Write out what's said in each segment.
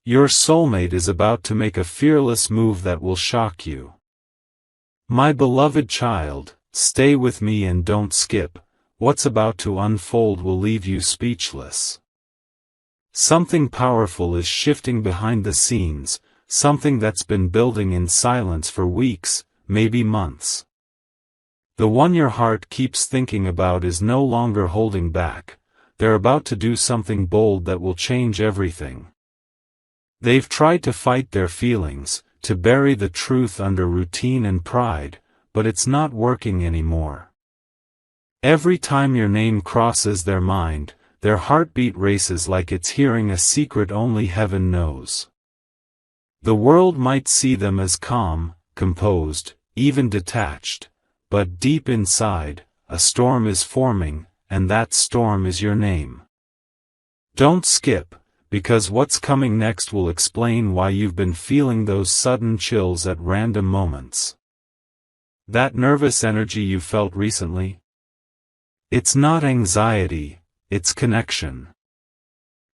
Your soulmate is about to make a fearless move that will shock you. My beloved child, stay with me and don't skip. What's about to unfold will leave you speechless. Something powerful is shifting behind the scenes, something that's been building in silence for weeks, maybe months. The one your heart keeps thinking about is no longer holding back. They're about to do something bold that will change everything. They've tried to fight their feelings, to bury the truth under routine and pride, but it's not working anymore. Every time your name crosses their mind, their heartbeat races like it's hearing a secret only heaven knows. The world might see them as calm, composed, even detached, but deep inside, a storm is forming, and that storm is your name. Don't skip, because what's coming next will explain why you've been feeling those sudden chills at random moments. That nervous energy you felt recently? It's not anxiety, it's connection.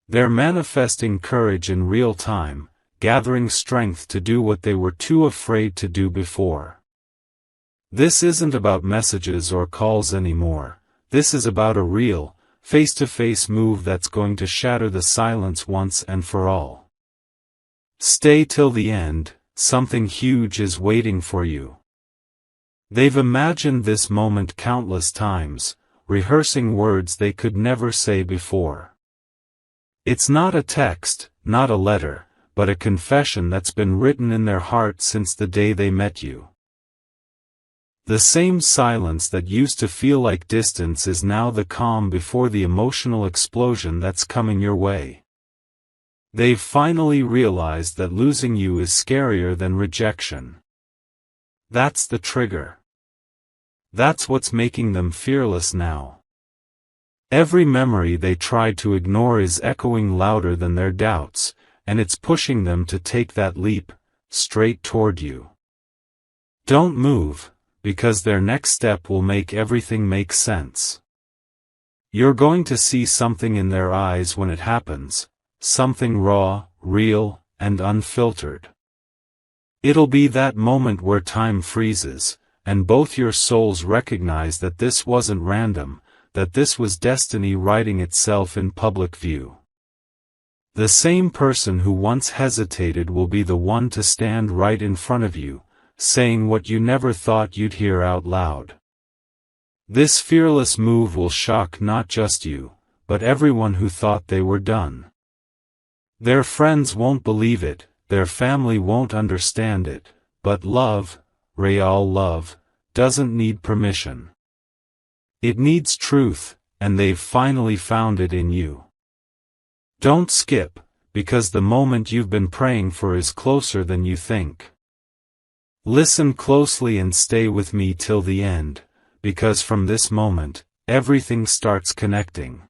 They're manifesting courage in real time, gathering strength to do what they were too afraid to do before. This isn't about messages or calls anymore. This is about a real, face-to-face move that's going to shatter the silence once and for all. Stay till the end, something huge is waiting for you. They've imagined this moment countless times, rehearsing words they could never say before. It's not a text, not a letter, but a confession that's been written in their heart since the day they met you. The same silence that used to feel like distance is now the calm before the emotional explosion that's coming your way. They've finally realized that losing you is scarier than rejection. That's the trigger. That's what's making them fearless now. Every memory they tried to ignore is echoing louder than their doubts, and it's pushing them to take that leap, straight toward you. Don't move, because their next step will make everything make sense. You're going to see something in their eyes when it happens, something raw, real, and unfiltered. It'll be that moment where time freezes, and both your souls recognize that this wasn't random, that this was destiny writing itself in public view. The same person who once hesitated will be the one to stand right in front of you, saying what you never thought you'd hear out loud. This fearless move will shock not just you, but everyone who thought they were done. Their friends won't believe it, their family won't understand it, but love, real love, doesn't need permission. It needs truth, and they've finally found it in you. Don't skip, because the moment you've been praying for is closer than you think. Listen closely and stay with me till the end, because from this moment, everything starts connecting.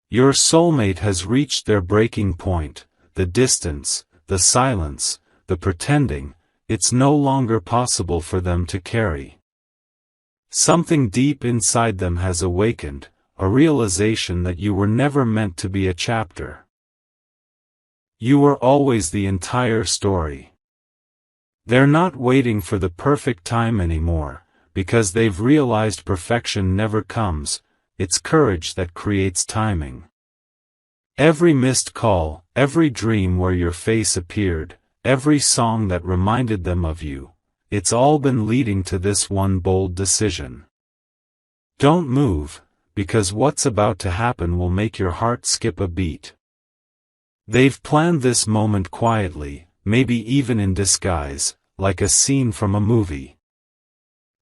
Your soulmate has reached their breaking point, the distance, the silence, the pretending, it's no longer possible for them to carry. Something deep inside them has awakened, a realization that you were never meant to be a chapter. You were always the entire story. They're not waiting for the perfect time anymore, because they've realized perfection never comes, it's courage that creates timing. Every missed call, every dream where your face appeared, every song that reminded them of you, it's all been leading to this one bold decision. Don't move, because what's about to happen will make your heart skip a beat. They've planned this moment quietly, maybe even in disguise, like a scene from a movie.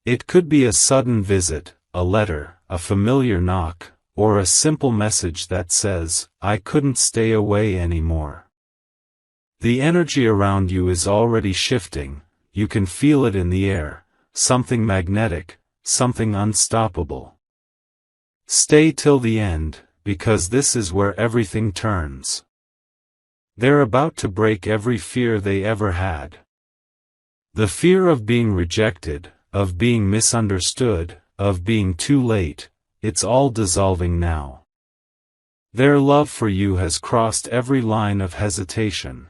It could be a sudden visit, a letter, a familiar knock, or a simple message that says, "I couldn't stay away anymore." The energy around you is already shifting, you can feel it in the air, something magnetic, something unstoppable. Stay till the end, because this is where everything turns. They're about to break every fear they ever had. The fear of being rejected, of being misunderstood, of being too late, it's all dissolving now. Their love for you has crossed every line of hesitation.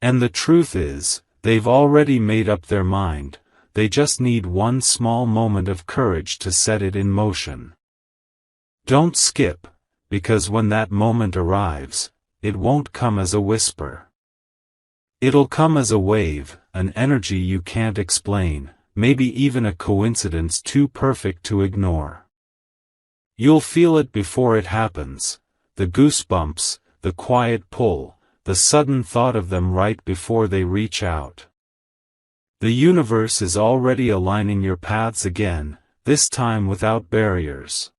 And the truth is, they've already made up their mind, they just need one small moment of courage to set it in motion. Don't skip, because when that moment arrives, it won't come as a whisper. It'll come as a wave, an energy you can't explain, maybe even a coincidence too perfect to ignore. You'll feel it before it happens, the goosebumps, the quiet pull, the sudden thought of them right before they reach out. The universe is already aligning your paths again, this time without barriers.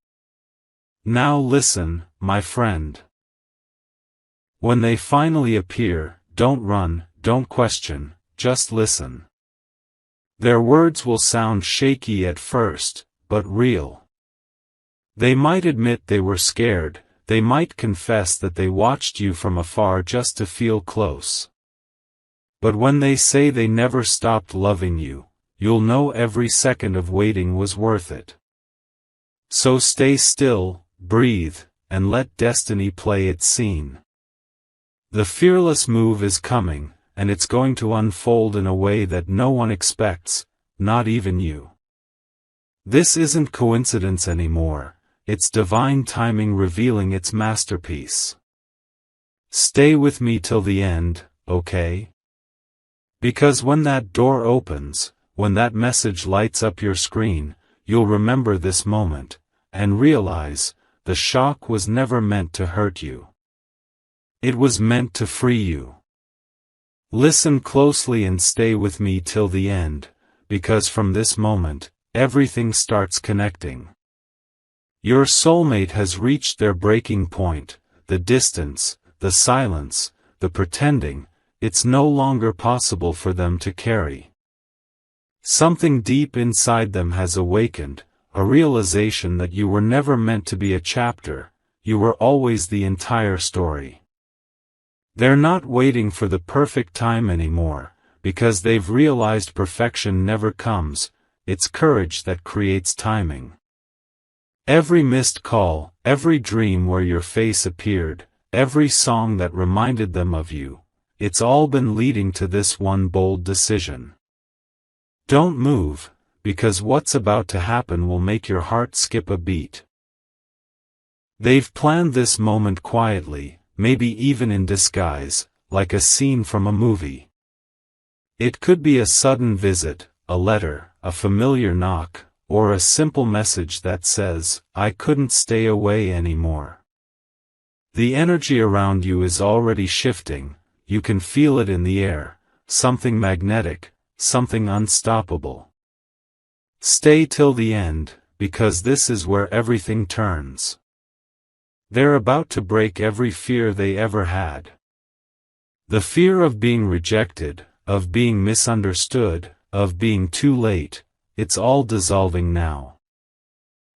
Now listen, my friend. When they finally appear, don't run, don't question, just listen. Their words will sound shaky at first, but real. They might admit they were scared, they might confess that they watched you from afar just to feel close. But when they say they never stopped loving you, you'll know every second of waiting was worth it. So stay still, breathe, and let destiny play its scene. The fearless move is coming, and it's going to unfold in a way that no one expects, not even you. This isn't coincidence anymore, it's divine timing revealing its masterpiece. Stay with me till the end, okay? Because when that door opens, when that message lights up your screen, you'll remember this moment, and realize, the shock was never meant to hurt you. It was meant to free you. Listen closely and stay with me till the end, because from this moment, everything starts connecting. Your soulmate has reached their breaking point, the distance, the silence, the pretending, it's no longer possible for them to carry. Something deep inside them has awakened, a realization that you were never meant to be a chapter, you were always the entire story. They're not waiting for the perfect time anymore, because they've realized perfection never comes, it's courage that creates timing. Every missed call, every dream where your face appeared, every song that reminded them of you, it's all been leading to this one bold decision. Don't move, because what's about to happen will make your heart skip a beat. They've planned this moment quietly, maybe even in disguise, like a scene from a movie. It could be a sudden visit, a letter, a familiar knock, or a simple message that says, "I couldn't stay away anymore." The energy around you is already shifting, you can feel it in the air, something magnetic, something unstoppable. Stay till the end, because this is where everything turns. They're about to break every fear they ever had. The fear of being rejected, of being misunderstood, of being too late, it's all dissolving now.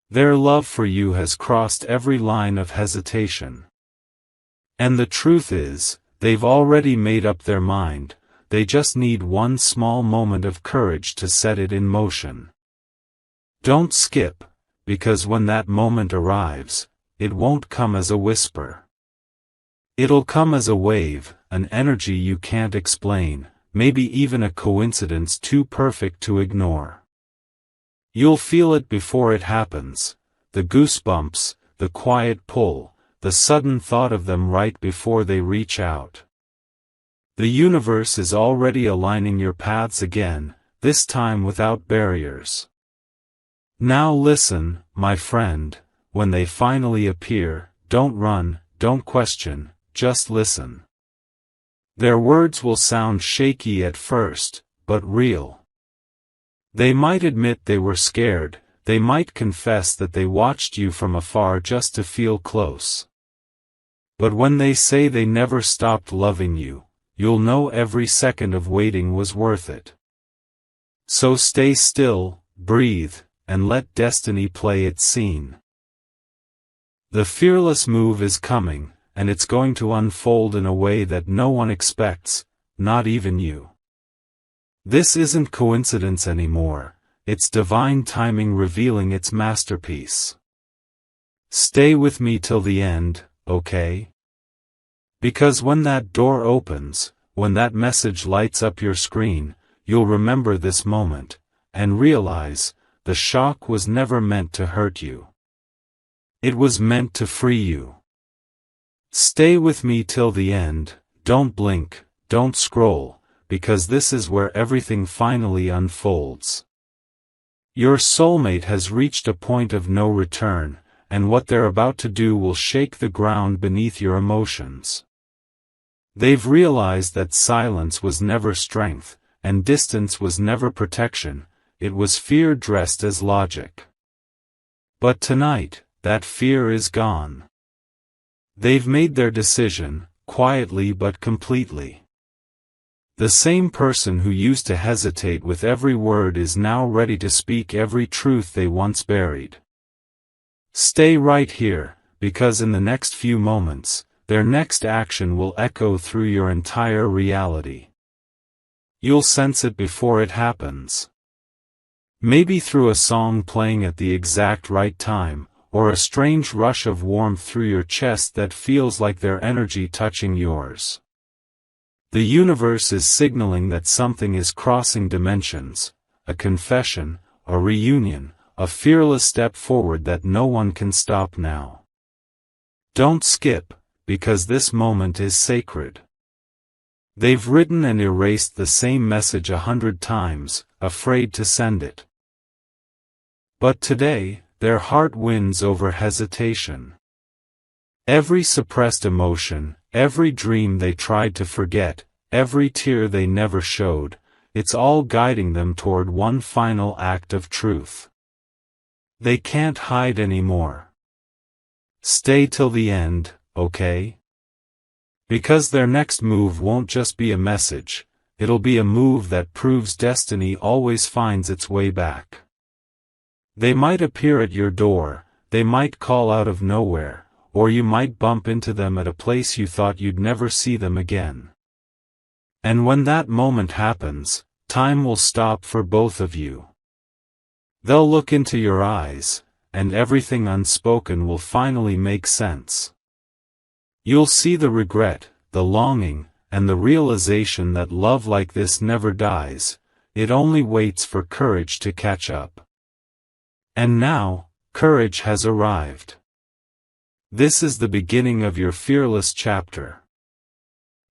Their love for you has crossed every line of hesitation. And the truth is, they've already made up their mind, they just need one small moment of courage to set it in motion. Don't skip, because when that moment arrives, it won't come as a whisper. It'll come as a wave, an energy you can't explain, maybe even a coincidence too perfect to ignore. You'll feel it before it happens, the goosebumps, the quiet pull, the sudden thought of them right before they reach out. The universe is already aligning your paths again, this time without barriers. Now listen, my friend, when they finally appear, don't run, don't question, just listen. Their words will sound shaky at first, but real. They might admit they were scared, they might confess that they watched you from afar just to feel close. But when they say they never stopped loving you, you'll know every second of waiting was worth it. So stay still, breathe, and let destiny play its scene. The fearless move is coming, and it's going to unfold in a way that no one expects, not even you. This isn't coincidence anymore, it's divine timing revealing its masterpiece. Stay with me till the end, okay? Because when that door opens, when that message lights up your screen, you'll remember this moment, and realize, the shock was never meant to hurt you. It was meant to free you. Stay with me till the end, don't blink, don't scroll, because this is where everything finally unfolds. Your soulmate has reached a point of no return, and what they're about to do will shake the ground beneath your emotions. They've realized that silence was never strength, and distance was never protection, it was fear dressed as logic. But tonight, that fear is gone. They've made their decision, quietly but completely. The same person who used to hesitate with every word is now ready to speak every truth they once buried. Stay right here, because in the next few moments, their next action will echo through your entire reality. You'll sense it before it happens. Maybe through a song playing at the exact right time, or a strange rush of warmth through your chest that feels like their energy touching yours. The universe is signaling that something is crossing dimensions, a confession, a reunion, a fearless step forward that no one can stop now. Don't skip, because this moment is sacred. They've written and erased the same message 100 times, afraid to send it. But today, their heart wins over hesitation. Every suppressed emotion, every dream they tried to forget, every tear they never showed, it's all guiding them toward one final act of truth. They can't hide anymore. Stay till the end, okay? Because their next move won't just be a message, it'll be a move that proves destiny always finds its way back. They might appear at your door, they might call out of nowhere, or you might bump into them at a place you thought you'd never see them again. And when that moment happens, time will stop for both of you. They'll look into your eyes, and everything unspoken will finally make sense. You'll see the regret, the longing, and the realization that love like this never dies, it only waits for courage to catch up. And now, courage has arrived. This is the beginning of your fearless chapter.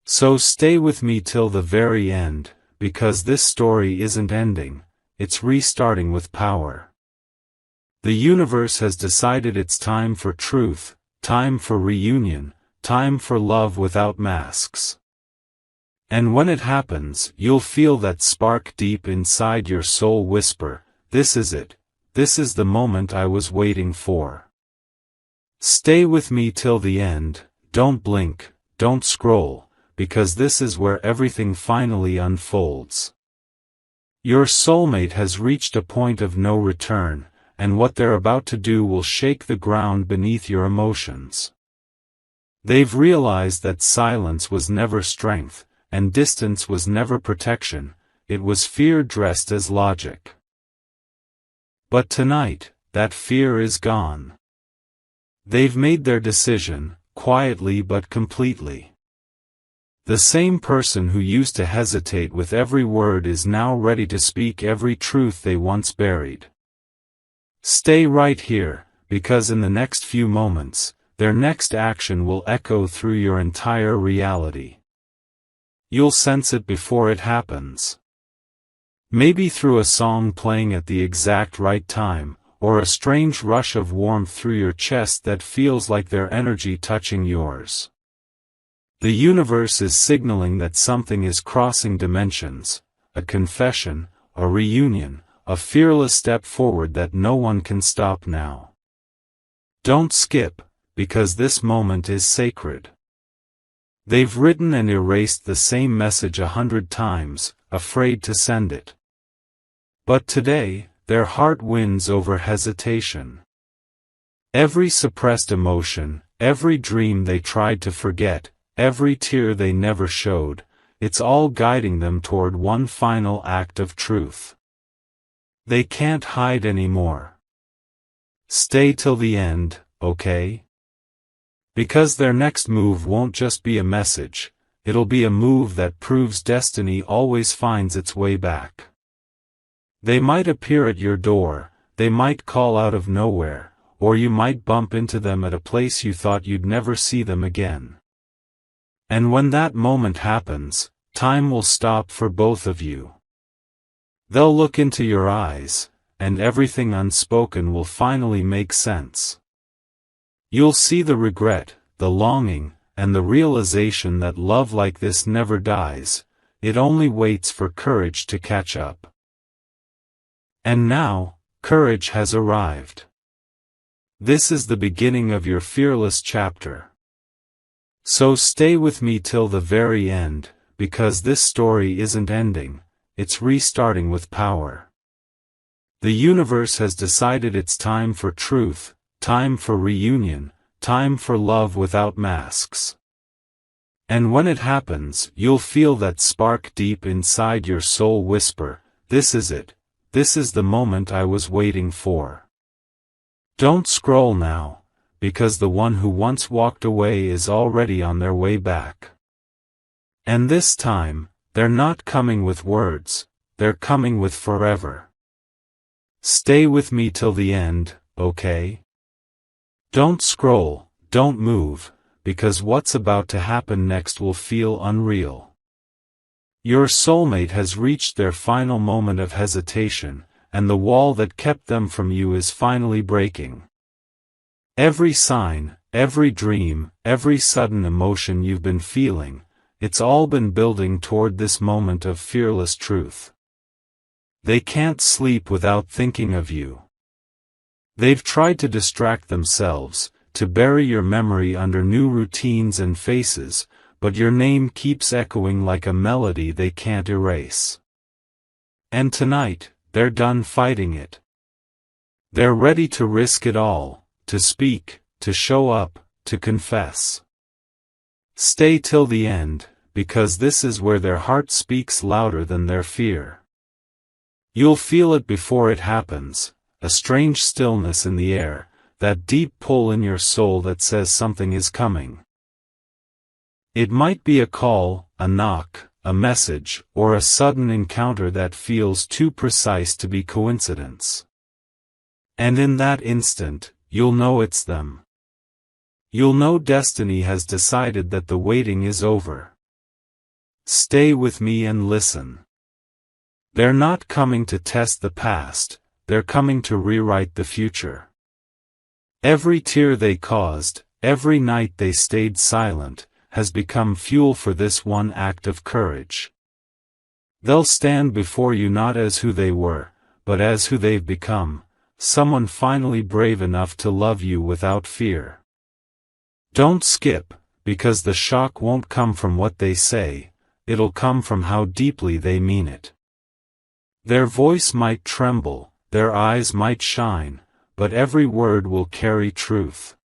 So stay with me till the very end, because this story isn't ending, it's restarting with power. The universe has decided it's time for truth, time for reunion, time for love without masks. And when it happens, you'll feel that spark deep inside your soul whisper, "This is it. This is the moment I was waiting for." Stay with me till the end, don't blink, don't scroll, because this is where everything finally unfolds. Your soulmate has reached a point of no return, and what they're about to do will shake the ground beneath your emotions. They've realized that silence was never strength, and distance was never protection, it was fear dressed as logic. But tonight, that fear is gone. They've made their decision, quietly but completely. The same person who used to hesitate with every word is now ready to speak every truth they once buried. Stay right here, because in the next few moments, their next action will echo through your entire reality. You'll sense it before it happens. Maybe through a song playing at the exact right time, or a strange rush of warmth through your chest that feels like their energy touching yours. The universe is signaling that something is crossing dimensions, a confession, a reunion, a fearless step forward that no one can stop now. Don't skip, because this moment is sacred. They've written and erased the same message 100 times, afraid to send it. But today, their heart wins over hesitation. Every suppressed emotion, every dream they tried to forget, every tear they never showed, it's all guiding them toward one final act of truth. They can't hide anymore. Stay till the end, okay? Because their next move won't just be a message, it'll be a move that proves destiny always finds its way back. They might appear at your door, they might call out of nowhere, or you might bump into them at a place you thought you'd never see them again. And when that moment happens, time will stop for both of you. They'll look into your eyes, and everything unspoken will finally make sense. You'll see the regret, the longing, and the realization that love like this never dies, it only waits for courage to catch up. And now, courage has arrived. This is the beginning of your fearless chapter. So stay with me till the very end, because this story isn't ending, it's restarting with power. The universe has decided it's time for truth, time for reunion, time for love without masks. And when it happens, you'll feel that spark deep inside your soul whisper, "This is it. This is the moment I was waiting for." Don't scroll now, because the one who once walked away is already on their way back. And this time, they're not coming with words, they're coming with forever. Stay with me till the end, okay? Don't scroll, don't move, because what's about to happen next will feel unreal. Your soulmate has reached their final moment of hesitation, and the wall that kept them from you is finally breaking. Every sign, every dream, every sudden emotion you've been feeling, it's all been building toward this moment of fearless truth. They can't sleep without thinking of you. They've tried to distract themselves, to bury your memory under new routines and faces, but your name keeps echoing like a melody they can't erase. And tonight, they're done fighting it. They're ready to risk it all, to speak, to show up, to confess. Stay till the end, because this is where their heart speaks louder than their fear. You'll feel it before it happens, a strange stillness in the air, that deep pull in your soul that says something is coming. It might be a call, a knock, a message, or a sudden encounter that feels too precise to be coincidence. And in that instant, you'll know it's them. You'll know destiny has decided that the waiting is over. Stay with me and listen. They're not coming to test the past, they're coming to rewrite the future. Every tear they caused, every night they stayed silent, has become fuel for this one act of courage. They'll stand before you not as who they were, but as who they've become, someone finally brave enough to love you without fear. Don't skip, because the shock won't come from what they say, it'll come from how deeply they mean it. Their voice might tremble, their eyes might shine, but every word will carry truth.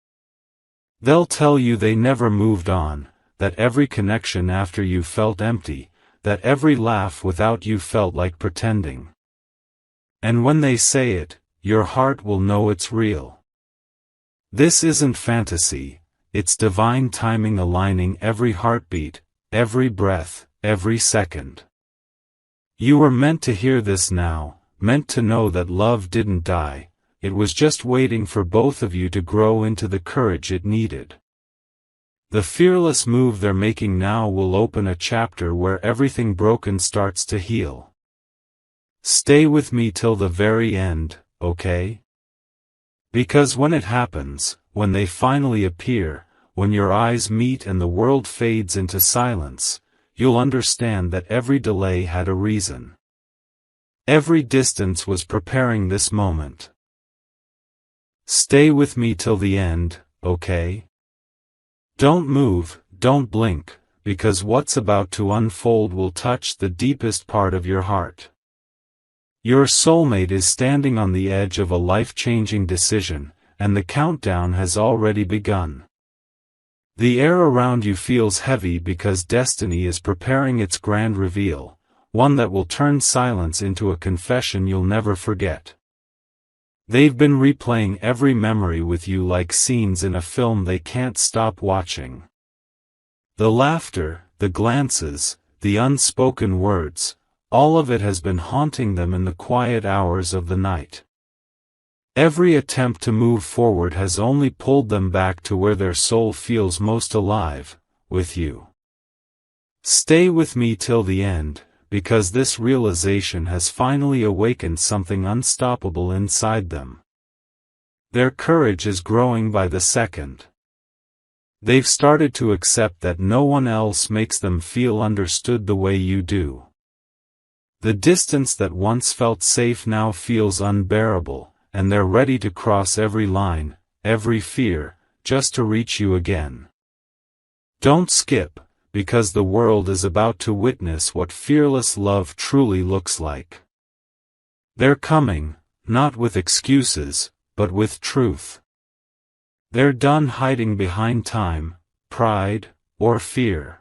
They'll tell you they never moved on, that every connection after you felt empty, that every laugh without you felt like pretending. And when they say it, your heart will know it's real. This isn't fantasy, it's divine timing aligning every heartbeat, every breath, every second. You were meant to hear this now, meant to know that love didn't die, it was just waiting for both of you to grow into the courage it needed. The fearless move they're making now will open a chapter where everything broken starts to heal. Stay with me till the very end, okay? Because when it happens, when they finally appear, when your eyes meet and the world fades into silence, you'll understand that every delay had a reason. Every distance was preparing this moment. Stay with me till the end, okay? Don't move, don't blink, because what's about to unfold will touch the deepest part of your heart. Your soulmate is standing on the edge of a life-changing decision, and the countdown has already begun. The air around you feels heavy because destiny is preparing its grand reveal, one that will turn silence into a confession you'll never forget. They've been replaying every memory with you like scenes in a film they can't stop watching. The laughter, the glances, the unspoken words, all of it has been haunting them in the quiet hours of the night. Every attempt to move forward has only pulled them back to where their soul feels most alive, with you. Stay with me till the end, because this realization has finally awakened something unstoppable inside them. Their courage is growing by the second. They've started to accept that no one else makes them feel understood the way you do. The distance that once felt safe now feels unbearable, and they're ready to cross every line, every fear, just to reach you again. Don't skip, because the world is about to witness what fearless love truly looks like. They're coming, not with excuses, but with truth. They're done hiding behind time, pride, or fear.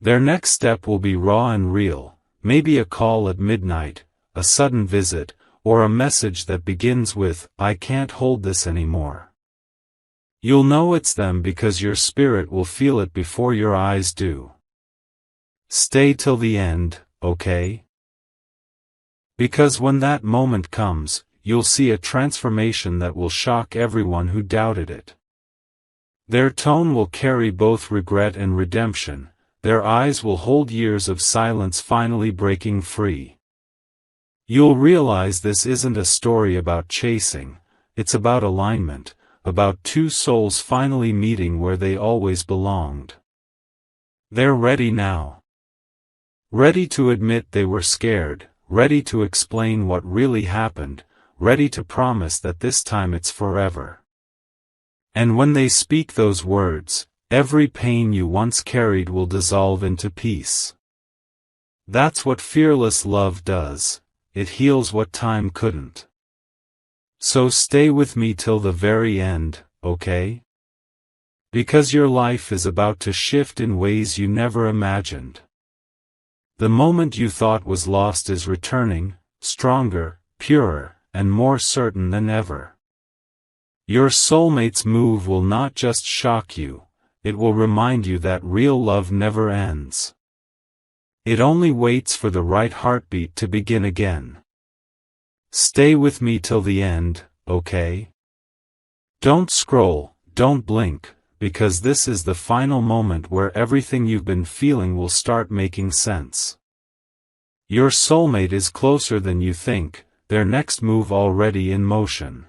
Their next step will be raw and real, maybe a call at midnight, a sudden visit, or a message that begins with, "I can't hold this anymore." You'll know it's them because your spirit will feel it before your eyes do. Stay till the end, okay? Because when that moment comes, you'll see a transformation that will shock everyone who doubted it. Their tone will carry both regret and redemption, their eyes will hold years of silence finally breaking free. You'll realize this isn't a story about chasing, it's about alignment, about two souls finally meeting where they always belonged. They're ready now. Ready to admit they were scared, ready to explain what really happened, ready to promise that this time it's forever. And when they speak those words, every pain you once carried will dissolve into peace. That's what fearless love does. It heals what time couldn't. So stay with me till the very end, okay? Because your life is about to shift in ways you never imagined. The moment you thought was lost is returning, stronger, purer, and more certain than ever. Your soulmate's move will not just shock you, it will remind you that real love never ends. It only waits for the right heartbeat to begin again. Stay with me till the end, okay? Don't scroll, don't blink, because this is the final moment where everything you've been feeling will start making sense. Your soulmate is closer than you think, their next move already in motion.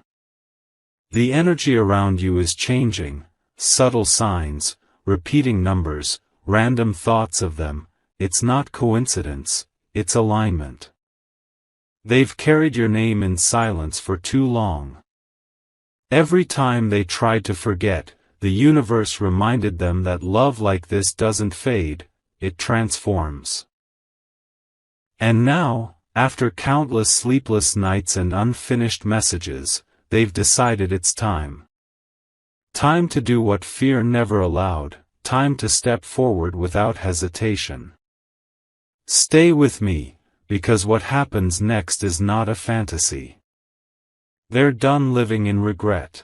The energy around you is changing, subtle signs, repeating numbers, random thoughts of them. It's not coincidence, it's alignment. They've carried your name in silence for too long. Every time they tried to forget, the universe reminded them that love like this doesn't fade, it transforms. And now, after countless sleepless nights and unfinished messages, they've decided it's time. Time to do what fear never allowed, time to step forward without hesitation. Stay with me, because what happens next is not a fantasy. They're done living in regret.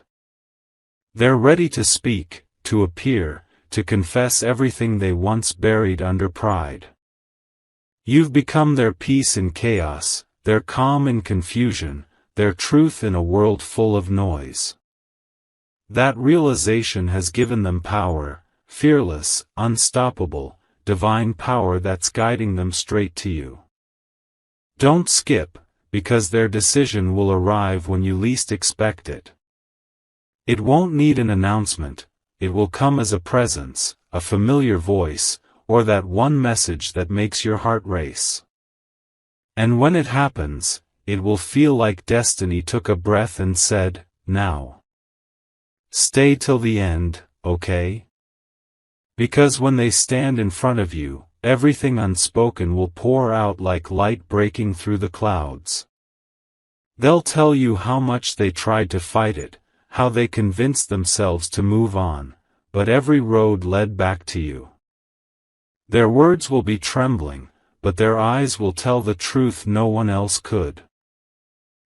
They're ready to speak, to appear, to confess everything they once buried under pride. You've become their peace in chaos, their calm in confusion, their truth in a world full of noise. That realization has given them power, fearless, unstoppable, divine power that's guiding them straight to you. Don't skip, because their decision will arrive when you least expect it. It won't need an announcement, it will come as a presence, a familiar voice, or that one message that makes your heart race. And when it happens, it will feel like destiny took a breath and said, "Now." Stay till the end, okay? Because when they stand in front of you, everything unspoken will pour out like light breaking through the clouds. They'll tell you how much they tried to fight it, how they convinced themselves to move on, but every road led back to you. Their words will be trembling, but their eyes will tell the truth no one else could.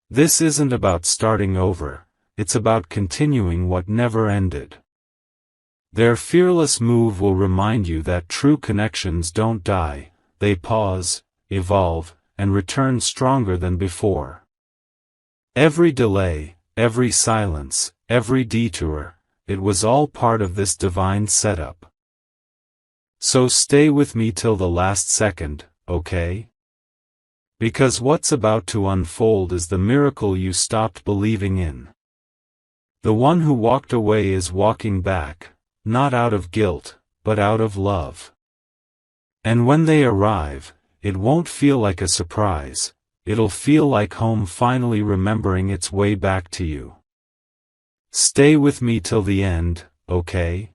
This isn't about starting over, it's about continuing what never ended. Their fearless move will remind you that true connections don't die, they pause, evolve, and return stronger than before. Every delay, every silence, every detour, it was all part of this divine setup. So stay with me till the last second, okay? Because what's about to unfold is the miracle you stopped believing in. The one who walked away is walking back, not out of guilt, but out of love. And when they arrive, it won't feel like a surprise, it'll feel like home finally remembering its way back to you. Stay with me till the end, okay?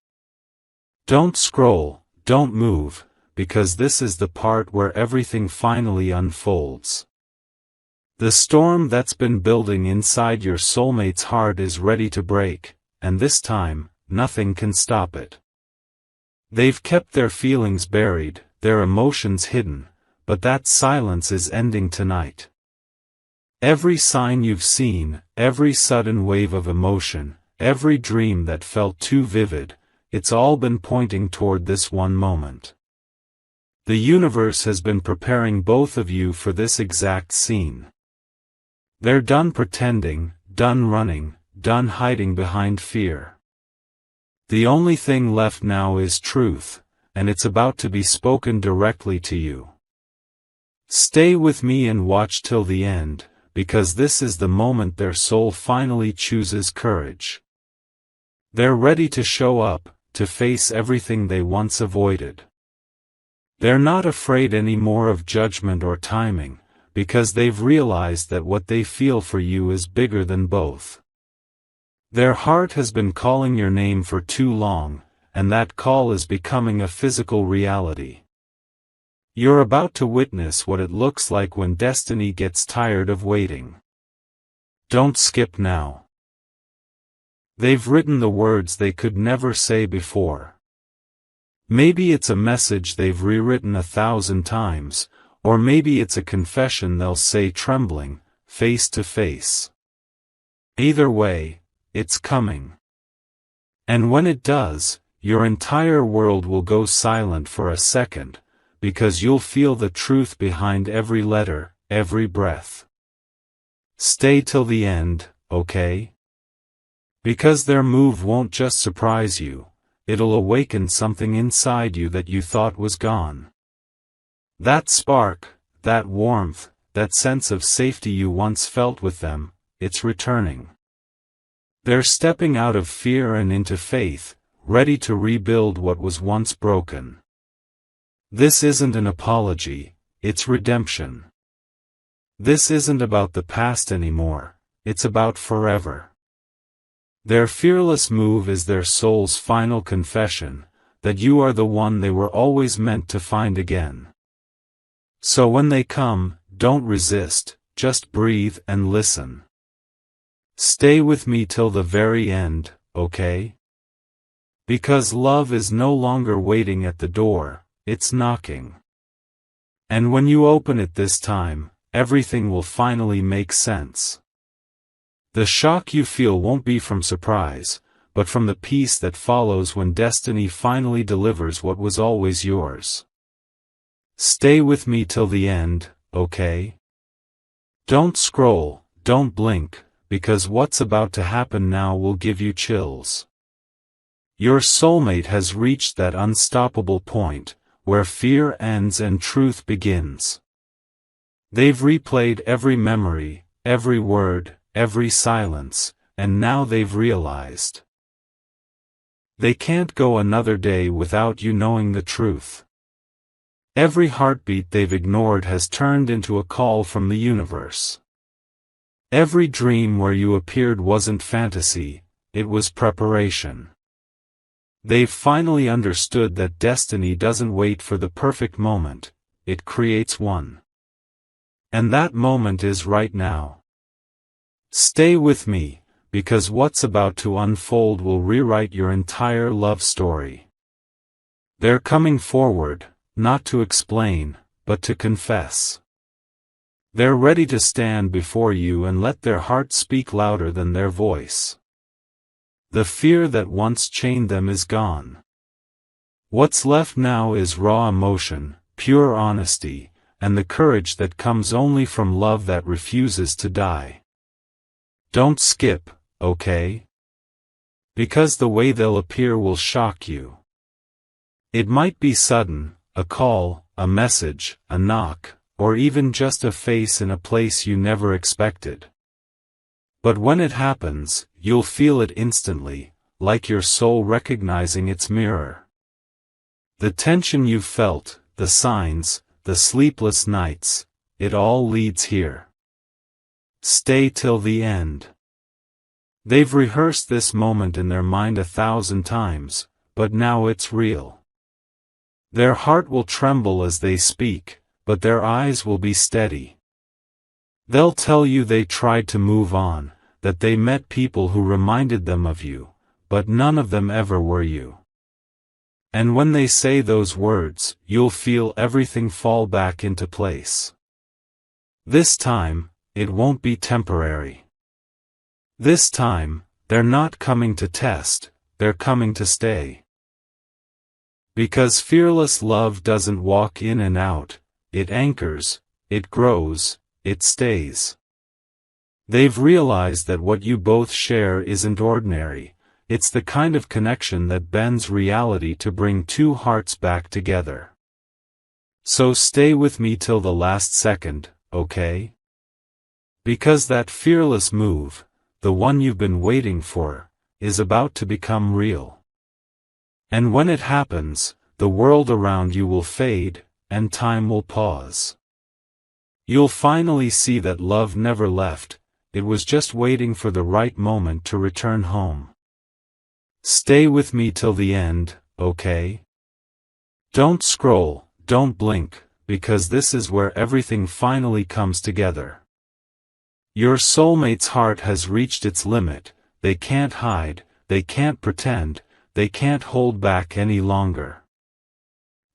Don't scroll, don't move, because this is the part where everything finally unfolds. The storm that's been building inside your soulmate's heart is ready to break, and this time, nothing can stop it. They've kept their feelings buried, their emotions hidden, but that silence is ending tonight. Every sign you've seen, every sudden wave of emotion, every dream that felt too vivid, it's all been pointing toward this one moment. The universe has been preparing both of you for this exact scene. They're done pretending, done running, done hiding behind fear. The only thing left now is truth, and it's about to be spoken directly to you. Stay with me and watch till the end, because this is the moment their soul finally chooses courage. They're ready to show up, to face everything they once avoided. They're not afraid anymore of judgment or timing, because they've realized that what they feel for you is bigger than both. Their heart has been calling your name for too long, and that call is becoming a physical reality. You're about to witness what it looks like when destiny gets tired of waiting. Don't skip now. They've written the words they could never say before. Maybe it's a message they've rewritten 1,000 times, or maybe it's a confession they'll say trembling, face to face. Either way, it's coming. And when it does, your entire world will go silent for a second, because you'll feel the truth behind every letter, every breath. Stay till the end, okay? Because their move won't just surprise you, it'll awaken something inside you that you thought was gone. That spark, that warmth, that sense of safety you once felt with them, it's returning. They're stepping out of fear and into faith, ready to rebuild what was once broken. This isn't an apology, it's redemption. This isn't about the past anymore, it's about forever. Their fearless move is their soul's final confession, that you are the one they were always meant to find again. So when they come, don't resist, just breathe and listen. Stay with me till the very end, okay? Because love is no longer waiting at the door, it's knocking. And when you open it this time, everything will finally make sense. The shock you feel won't be from surprise, but from the peace that follows when destiny finally delivers what was always yours. Stay with me till the end, okay? Don't scroll, don't blink, because what's about to happen now will give you chills. Your soulmate has reached that unstoppable point, where fear ends and truth begins. They've replayed every memory, every word, every silence, and now they've realized. They can't go another day without you knowing the truth. Every heartbeat they've ignored has turned into a call from the universe. Every dream where you appeared wasn't fantasy, it was preparation. They've finally understood that destiny doesn't wait for the perfect moment, it creates one. And that moment is right now. Stay with me, because what's about to unfold will rewrite your entire love story. They're coming forward, not to explain, but to confess. They're ready to stand before you and let their heart speak louder than their voice. The fear that once chained them is gone. What's left now is raw emotion, pure honesty, and the courage that comes only from love that refuses to die. Don't skip, okay? Because the way they'll appear will shock you. It might be sudden, a call, a message, a knock, or even just a face in a place you never expected. But when it happens, you'll feel it instantly, like your soul recognizing its mirror. The tension you've felt, the signs, the sleepless nights, it all leads here. Stay till the end. They've rehearsed this moment in their mind 1,000 times, but now it's real. Their heart will tremble as they speak, but their eyes will be steady. They'll tell you they tried to move on, that they met people who reminded them of you, but none of them ever were you. And when they say those words, you'll feel everything fall back into place. This time, it won't be temporary. This time, they're not coming to test, they're coming to stay. Because fearless love doesn't walk in and out, it anchors, it grows, it stays. They've realized that what you both share isn't ordinary, it's the kind of connection that bends reality to bring two hearts back together. So stay with me till the last second, okay? Because that fearless move, the one you've been waiting for, is about to become real. And when it happens, the world around you will fade, and time will pause. You'll finally see that love never left, it was just waiting for the right moment to return home. Stay with me till the end, okay? Don't scroll, don't blink, because this is where everything finally comes together. Your soulmate's heart has reached its limit, they can't hide, they can't pretend, they can't hold back any longer.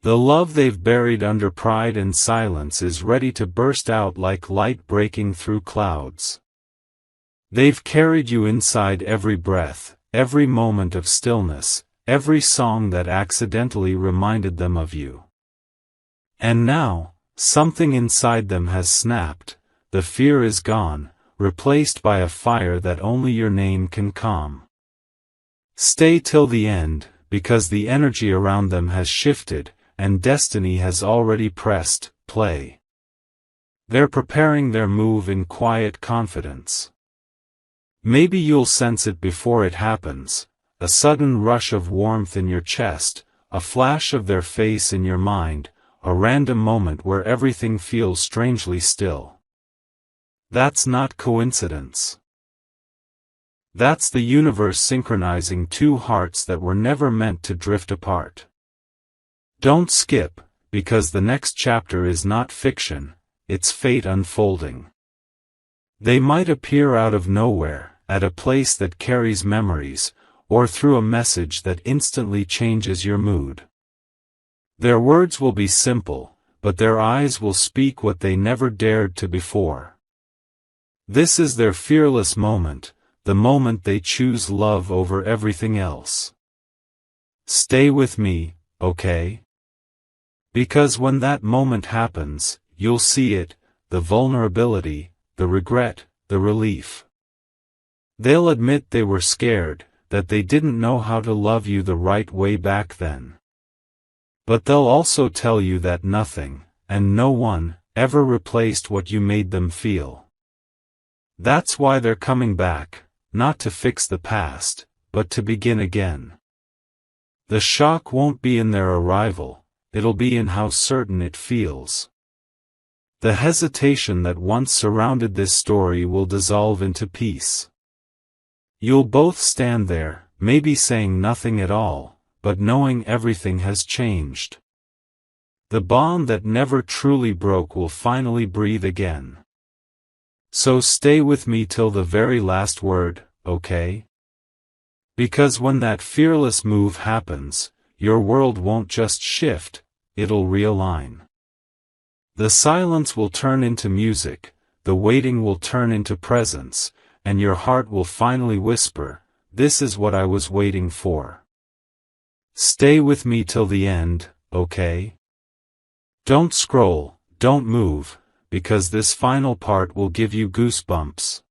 The love they've buried under pride and silence is ready to burst out like light breaking through clouds. They've carried you inside every breath, every moment of stillness, every song that accidentally reminded them of you. And now, something inside them has snapped, the fear is gone, replaced by a fire that only your name can calm. Stay till the end, because the energy around them has shifted, and destiny has already pressed play. They're preparing their move in quiet confidence. Maybe you'll sense it before it happens, a sudden rush of warmth in your chest, a flash of their face in your mind, a random moment where everything feels strangely still. That's not coincidence. That's the universe synchronizing two hearts that were never meant to drift apart. Don't skip, because the next chapter is not fiction, it's fate unfolding. They might appear out of nowhere, at a place that carries memories, or through a message that instantly changes your mood. Their words will be simple, but their eyes will speak what they never dared to before. This is their fearless moment, the moment they choose love over everything else. Stay with me, okay? Because when that moment happens, you'll see it, the vulnerability, the regret, the relief. They'll admit they were scared, that they didn't know how to love you the right way back then. But they'll also tell you that nothing, and no one, ever replaced what you made them feel. That's why they're coming back, not to fix the past, but to begin again. The shock won't be in their arrival, it'll be in how certain it feels. The hesitation that once surrounded this story will dissolve into peace. You'll both stand there, maybe saying nothing at all, but knowing everything has changed. The bond that never truly broke will finally breathe again. So stay with me till the very last word, okay? Because when that fearless move happens, your world won't just shift, it'll realign. The silence will turn into music, the waiting will turn into presence, and your heart will finally whisper, "This is what I was waiting for." Stay with me till the end, okay? Don't scroll, don't move, because this final part will give you goosebumps.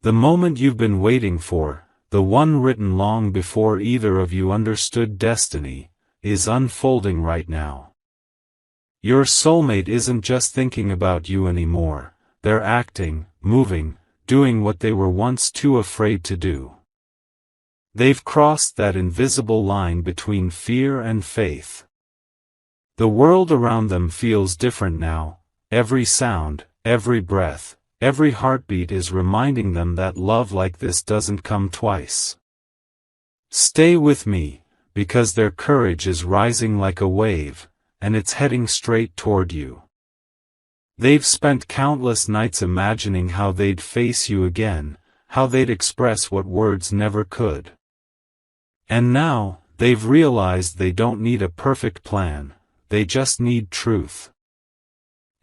The moment you've been waiting for, the one written long before either of you understood destiny, is unfolding right now. Your soulmate isn't just thinking about you anymore, they're acting, moving, doing what they were once too afraid to do. They've crossed that invisible line between fear and faith. The world around them feels different now. Every sound, every breath, every heartbeat is reminding them that love like this doesn't come twice. Stay with me, because their courage is rising like a wave, and it's heading straight toward you. They've spent countless nights imagining how they'd face you again, how they'd express what words never could. And now, they've realized they don't need a perfect plan, they just need truth.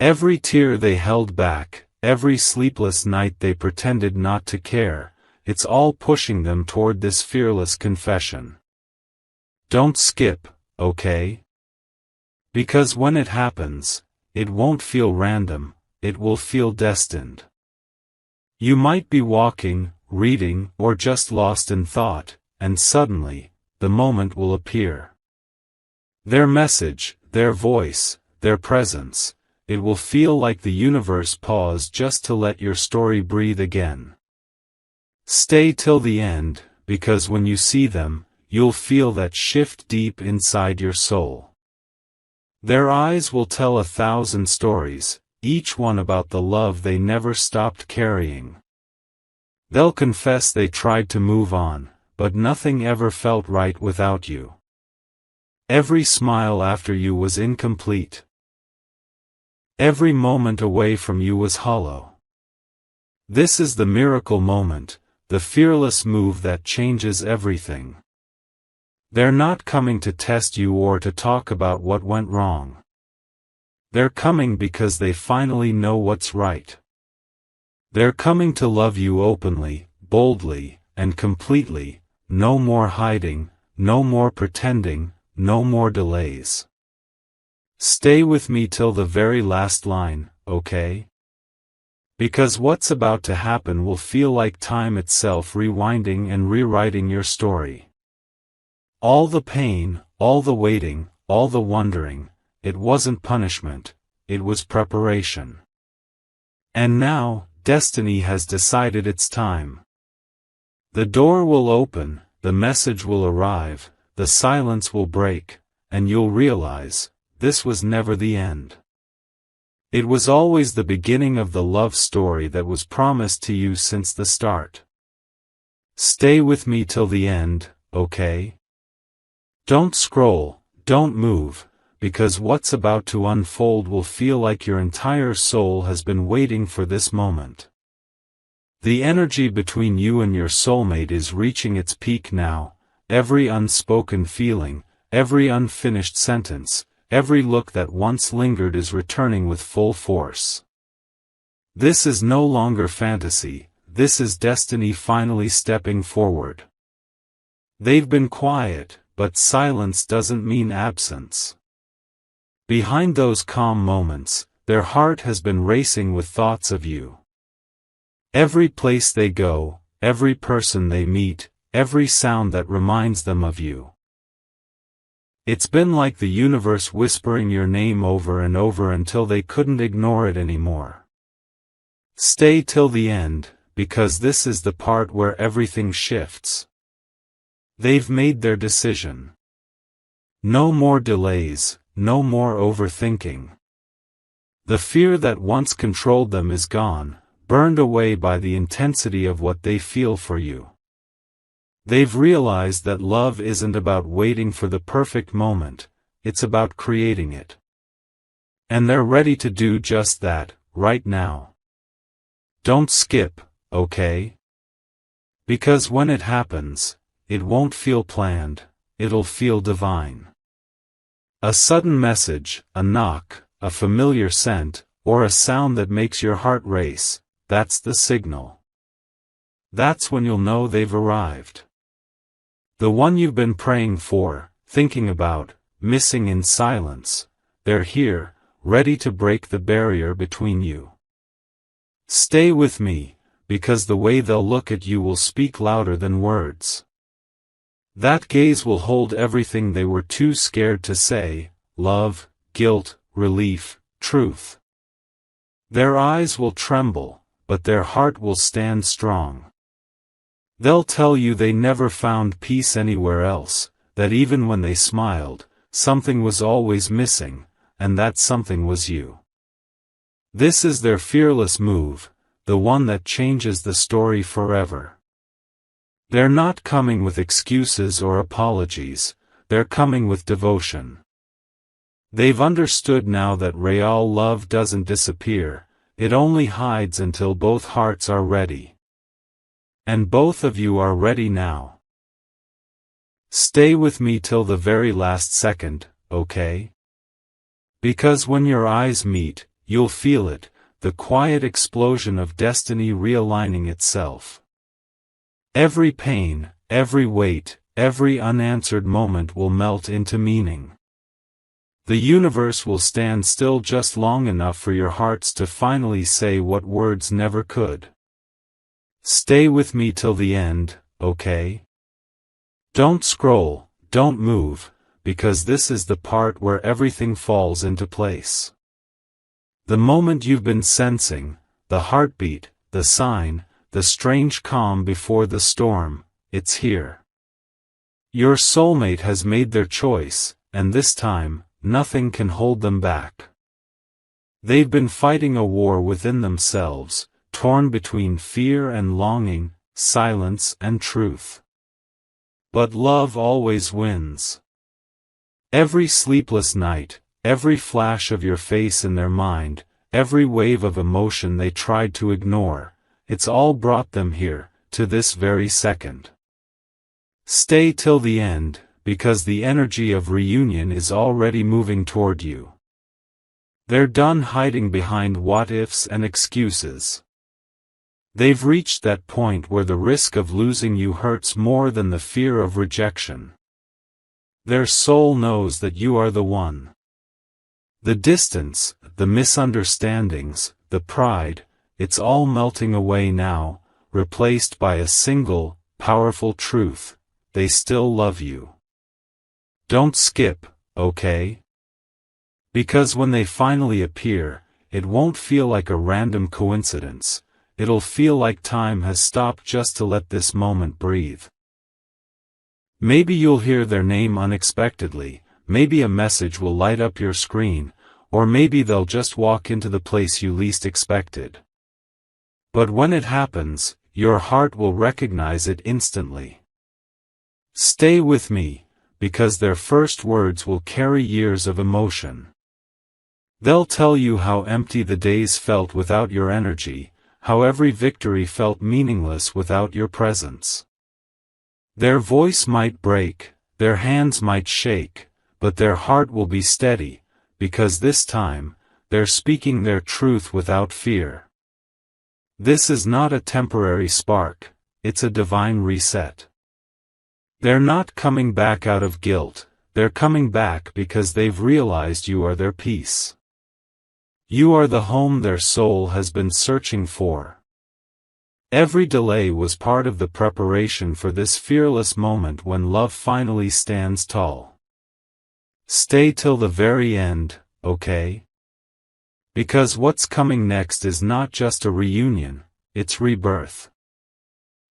Every tear they held back, every sleepless night they pretended not to care, it's all pushing them toward this fearless confession. Don't skip, okay? Because when it happens, it won't feel random, it will feel destined. You might be walking, reading, or just lost in thought, and suddenly, the moment will appear. Their message, their voice, their presence, it will feel like the universe paused just to let your story breathe again. Stay till the end, because when you see them, you'll feel that shift deep inside your soul. Their eyes will tell 1,000 stories, each one about the love they never stopped carrying. They'll confess they tried to move on, but nothing ever felt right without you. Every smile after you was incomplete. Every moment away from you was hollow. This is the miracle moment, the fearless move that changes everything. They're not coming to test you or to talk about what went wrong. They're coming because they finally know what's right. They're coming to love you openly, boldly, and completely, no more hiding, no more pretending, no more delays. Stay with me till the very last line, okay? Because what's about to happen will feel like time itself rewinding and rewriting your story. All the pain, all the waiting, all the wondering, it wasn't punishment, it was preparation. And now, destiny has decided it's time. The door will open, the message will arrive, the silence will break, and you'll realize, this was never the end. It was always the beginning of the love story that was promised to you since the start. Stay with me till the end, okay? Don't scroll, don't move, because what's about to unfold will feel like your entire soul has been waiting for this moment. The energy between you and your soulmate is reaching its peak now, every unspoken feeling, every unfinished sentence, every look that once lingered is returning with full force. This is no longer fantasy, this is destiny finally stepping forward. They've been quiet, but silence doesn't mean absence. Behind those calm moments, their heart has been racing with thoughts of you. Every place they go, every person they meet, every sound that reminds them of you. It's been like the universe whispering your name over and over until they couldn't ignore it anymore. Stay till the end, because this is the part where everything shifts. They've made their decision. No more delays, no more overthinking. The fear that once controlled them is gone, burned away by the intensity of what they feel for you. They've realized that love isn't about waiting for the perfect moment, it's about creating it. And they're ready to do just that, right now. Don't skip, okay? Because when it happens, it won't feel planned, it'll feel divine. A sudden message, a knock, a familiar scent, or a sound that makes your heart race, that's the signal. That's when you'll know they've arrived. The one you've been praying for, thinking about, missing in silence, they're here, ready to break the barrier between you. Stay with me, because the way they'll look at you will speak louder than words. That gaze will hold everything they were too scared to say: love, guilt, relief, truth. Their eyes will tremble, but their heart will stand strong. They'll tell you they never found peace anywhere else, that even when they smiled, something was always missing, and that something was you. This is their fearless move, the one that changes the story forever. They're not coming with excuses or apologies, they're coming with devotion. They've understood now that real love doesn't disappear, it only hides until both hearts are ready. And both of you are ready now. Stay with me till the very last second, okay? Because when your eyes meet, you'll feel it, the quiet explosion of destiny realigning itself. Every pain, every weight, every unanswered moment will melt into meaning. The universe will stand still just long enough for your hearts to finally say what words never could. Stay with me till the end, okay? Don't scroll, don't move, because this is the part where everything falls into place. The moment you've been sensing, the heartbeat, the sign, the strange calm before the storm, it's here. Your soulmate has made their choice, and this time, nothing can hold them back. They've been fighting a war within themselves, torn between fear and longing, silence and truth. But love always wins. Every sleepless night, every flash of your face in their mind, every wave of emotion they tried to ignore, it's all brought them here, to this very second. Stay till the end, because the energy of reunion is already moving toward you. They're done hiding behind what-ifs and excuses. They've reached that point where the risk of losing you hurts more than the fear of rejection. Their soul knows that you are the one. The distance, the misunderstandings, the pride, it's all melting away now, replaced by a single, powerful truth: they still love you. Don't skip, okay? Because when they finally appear, it won't feel like a random coincidence. It'll feel like time has stopped just to let this moment breathe. Maybe you'll hear their name unexpectedly, maybe a message will light up your screen, or maybe they'll just walk into the place you least expected. But when it happens, your heart will recognize it instantly. Stay with me, because their first words will carry years of emotion. They'll tell you how empty the days felt without your energy, how every victory felt meaningless without your presence. Their voice might break, their hands might shake, but their heart will be steady, because this time, they're speaking their truth without fear. This is not a temporary spark, it's a divine reset. They're not coming back out of guilt, they're coming back because they've realized you are their peace. You are the home their soul has been searching for. Every delay was part of the preparation for this fearless moment when love finally stands tall. Stay till the very end, okay? Because what's coming next is not just a reunion, it's rebirth.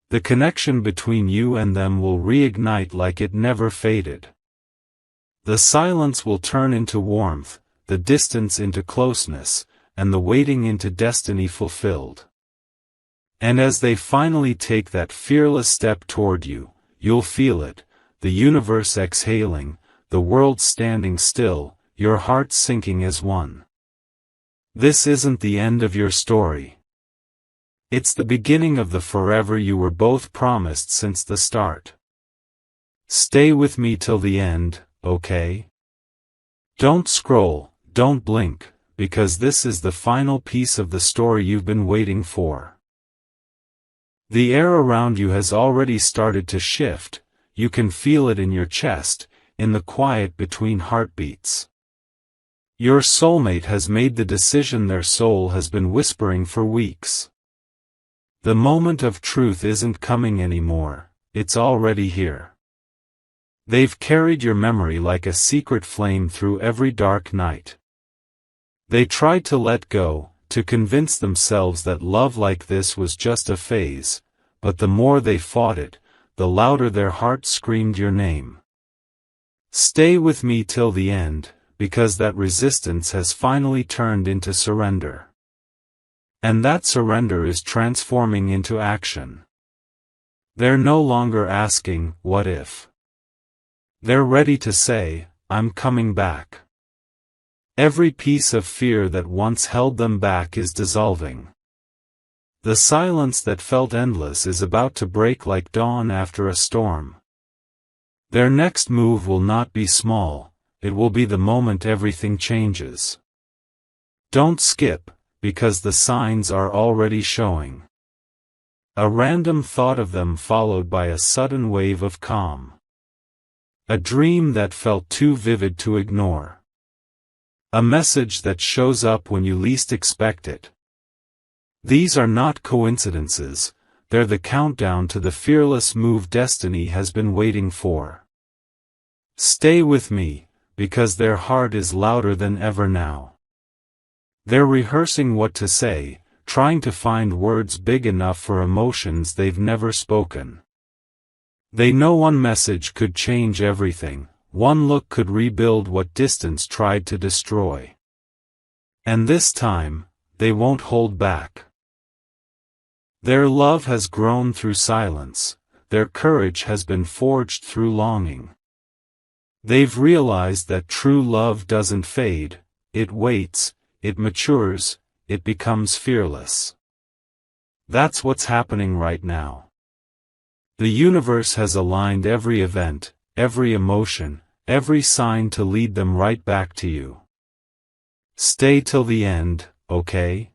The connection between you and them will reignite like it never faded. The silence will turn into warmth, the distance into closeness, and the waiting into destiny fulfilled. And as they finally take that fearless step toward you, you'll feel it, the universe exhaling, the world standing still, your heart sinking as one. This isn't the end of your story. It's the beginning of the forever you were both promised since the start. Stay with me till the end, okay? Don't scroll, don't blink, because this is the final piece of the story you've been waiting for. The air around you has already started to shift, you can feel it in your chest, in the quiet between heartbeats. Your soulmate has made the decision their soul has been whispering for weeks. The moment of truth isn't coming anymore, it's already here. They've carried your memory like a secret flame through every dark night. They tried to let go, to convince themselves that love like this was just a phase, but the more they fought it, the louder their heart screamed your name. Stay with me till the end, because that resistance has finally turned into surrender. And that surrender is transforming into action. They're no longer asking, what if? They're ready to say, I'm coming back. Every piece of fear that once held them back is dissolving. The silence that felt endless is about to break like dawn after a storm. Their next move will not be small, it will be the moment everything changes. Don't skip, because the signs are already showing. A random thought of them followed by a sudden wave of calm. A dream that felt too vivid to ignore. A message that shows up when you least expect it. These are not coincidences, they're the countdown to the fearless move destiny has been waiting for. Stay with me, because their heart is louder than ever now. They're rehearsing what to say, trying to find words big enough for emotions they've never spoken. They know one message could change everything, one look could rebuild what distance tried to destroy. And this time, they won't hold back. Their love has grown through silence, their courage has been forged through longing. They've realized that true love doesn't fade, it waits, it matures, it becomes fearless. That's what's happening right now. The universe has aligned every event, every emotion, every sign to lead them right back to you. Stay till the end, okay?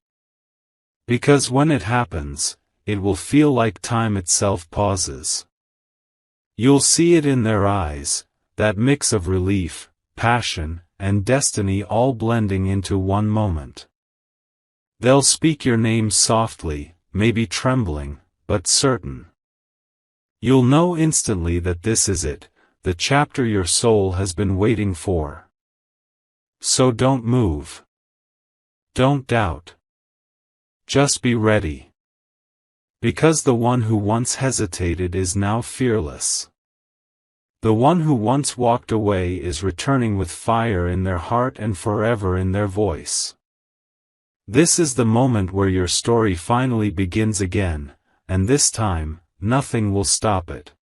Because when it happens, it will feel like time itself pauses. You'll see it in their eyes, that mix of relief, passion, and destiny all blending into one moment. They'll speak your name softly, maybe trembling, but certain. You'll know instantly that this is it, the chapter your soul has been waiting for. So don't move. Don't doubt. Just be ready. Because the one who once hesitated is now fearless. The one who once walked away is returning with fire in their heart and forever in their voice. This is the moment where your story finally begins again, and this time, nothing will stop it.